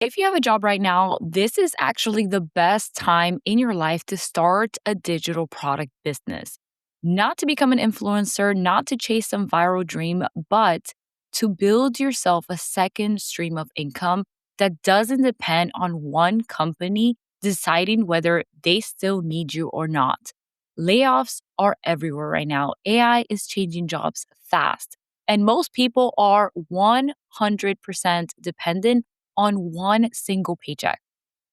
If you have a job right now, this is actually the best time in your life to start a digital product business. Not to become an influencer, not to chase some viral dream, but to build yourself a second stream of income that doesn't depend on one company deciding whether they still need you or not. Layoffs are everywhere right now. AI is changing jobs fast, and most people are 100% dependent on one single paycheck.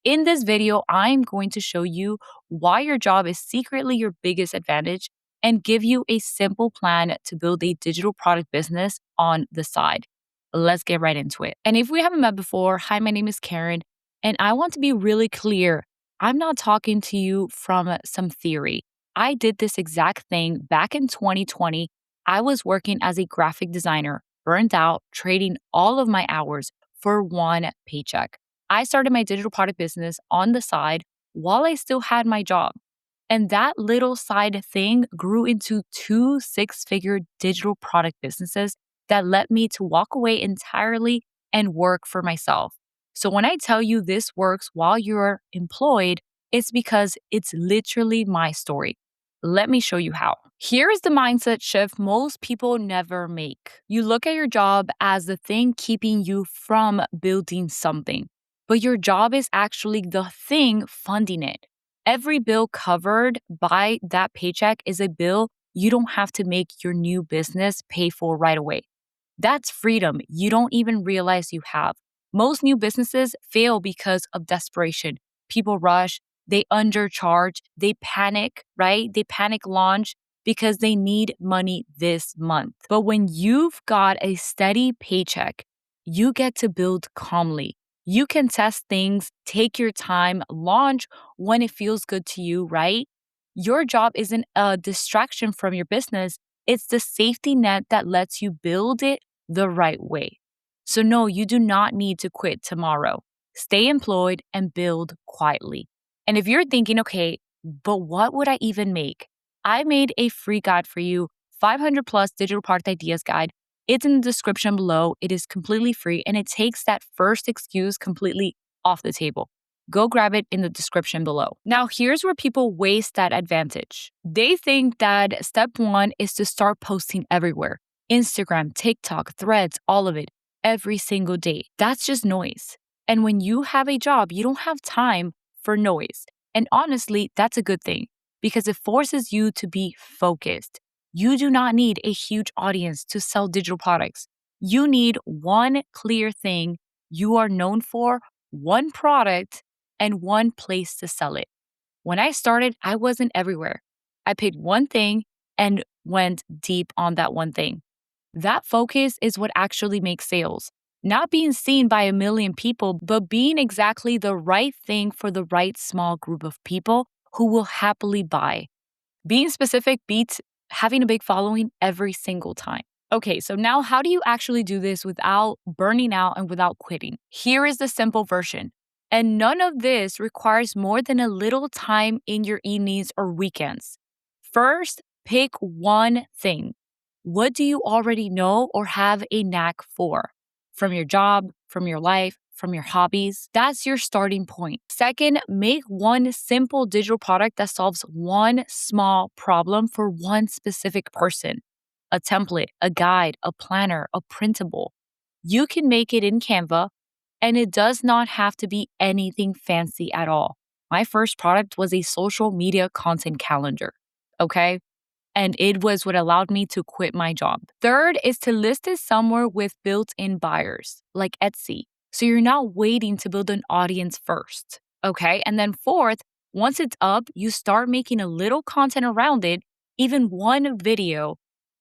In this video, I'm going to show you why your job is secretly your biggest advantage and give you a simple plan to build a digital product business on the side. Let's get right into it. And if we haven't met before, hi, my name is Karen, and I want to be really clear. I'm not talking to you from some theory. I did this exact thing back in 2020. I was working as a graphic designer, burned out, trading all of my hours for one paycheck. I started my digital product business on the side while I still had my job. And that little side thing grew into two six-figure digital product businesses that led me to walk away entirely and work for myself. So when I tell you this works while you're employed, it's because it's literally my story. Let me show you how. Here is the mindset shift most people never make. You look at your job as the thing keeping you from building something, but your job is actually the thing funding it. Every bill covered by that paycheck is a bill you don't have to make your new business pay for right away. That's freedom you don't even realize you have. Most new businesses fail because of desperation. People rush, they undercharge, they panic, right? They panic launch because they need money this month. But when you've got a steady paycheck, you get to build calmly. You can test things, take your time, launch when it feels good to you, right? Your job isn't a distraction from your business. It's the safety net that lets you build it the right way. So, no, you do not need to quit tomorrow. Stay employed and build quietly. And if you're thinking, okay, but what would I even make? I made a free guide for you, 500 plus digital product ideas guide. It's in the description below. It is completely free and it takes that first excuse completely off the table. Go grab it in the description below. Now, here's where people waste that advantage. They think that step one is to start posting everywhere: Instagram, TikTok, Threads, all of it, every single day. That's just noise. And when you have a job, you don't have time for noise. And honestly, that's a good thing because it forces you to be focused. You do not need a huge audience to sell digital products. You need one clear thing you are known for, one product, and one place to sell it. When I started, I wasn't everywhere. I picked one thing and went deep on that one thing. That focus is what actually makes sales. Not being seen by a million people, but being exactly the right thing for the right small group of people who will happily buy. Being specific beats having a big following every single time. Okay, so now how do you actually do this without burning out and without quitting? Here is the simple version. And none of this requires more than a little time in your evenings or weekends. First, pick one thing. What do you already know or have a knack for? From your job, from your life, from your hobbies. That's your starting point. Second, make one simple digital product that solves one small problem for one specific person. A template, a guide, a planner, a printable. You can make it in Canva, and it does not have to be anything fancy at all. My first product was a social media content calendar. Okay. And it was what allowed me to quit my job. Third is to list it somewhere with built in buyers, like Etsy. So you're not waiting to build an audience first. Okay. And then fourth, once it's up, you start making a little content around it, even one video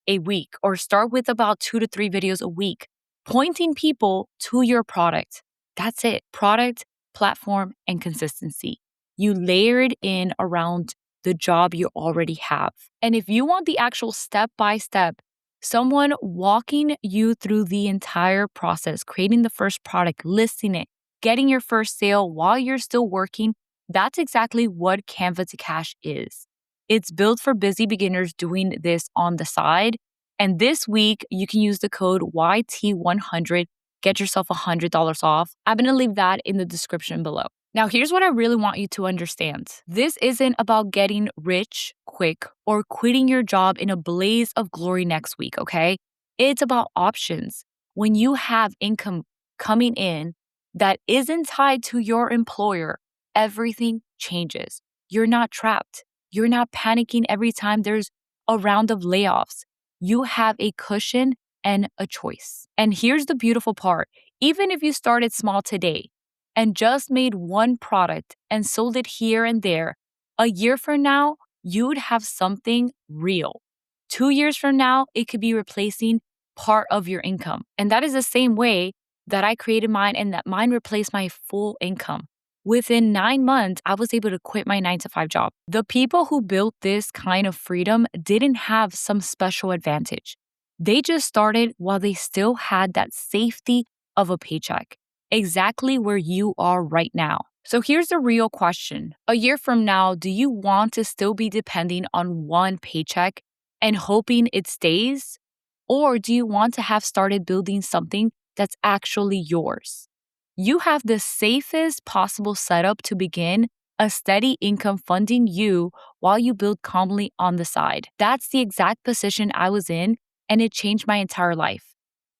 a week, or start with about 2 to 3 videos a week, pointing people to your product. That's it. Product, platform, and consistency. You layer it in around the job you already have. And if you want the actual step by step, someone walking you through the entire process, creating the first product, listing it, getting your first sale while you're still working, that's exactly what Canva to Cash is. It's built for busy beginners doing this on the side. And this week, you can use the code YT100, get yourself $100 off. I'm going to leave that in the description below. Now, here's what I really want you to understand. This isn't about getting rich quick or quitting your job in a blaze of glory next week, okay? It's about options. When you have income coming in that isn't tied to your employer, everything changes. You're not trapped. You're not panicking every time there's a round of layoffs. You have a cushion and a choice. And here's the beautiful part. Even if you started small today and just made one product and sold it here and there, a year from now, you'd have something real. 2 years from now, it could be replacing part of your income. And that is the same way that I created mine and that mine replaced my full income. Within 9 months, I was able to quit my 9 to 5 job. The people who built this kind of freedom didn't have some special advantage. They just started while they still had that safety of a paycheck, exactly where you are right now. So here's the real question. A year from now, do you want to still be depending on one paycheck and hoping it stays? Or do you want to have started building something that's actually yours? You have the safest possible setup to begin a steady income funding you while you build calmly on the side. That's the exact position I was in, and it changed my entire life.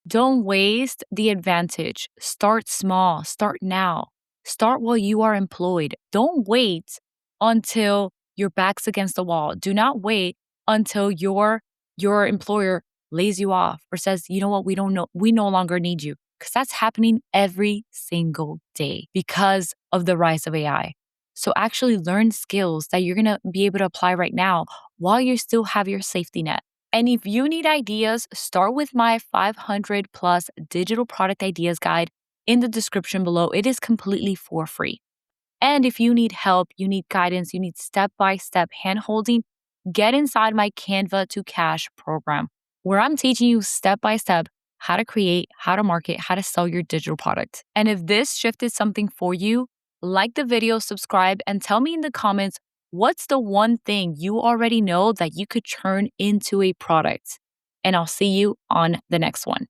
Don't waste the advantage. Start small. Start now. Start while you are employed. Don't wait until your back's against the wall. Do not wait until your employer lays you off or says, you know what, we no longer need you. Because that's happening every single day because of the rise of AI. So actually learn skills that you're going to be able to apply right now while you still have your safety net. And if you need ideas, start with my 500 plus digital product ideas guide in the description below. It is completely for free. And if you need help, you need guidance, you need step-by-step hand-holding, get inside my Canva to Cash program, where I'm teaching you step-by-step how to create, how to market, how to sell your digital product. And if this shifted something for you, like the video, subscribe, and tell me in the comments, what's the one thing you already know that you could turn into a product? And I'll see you on the next one.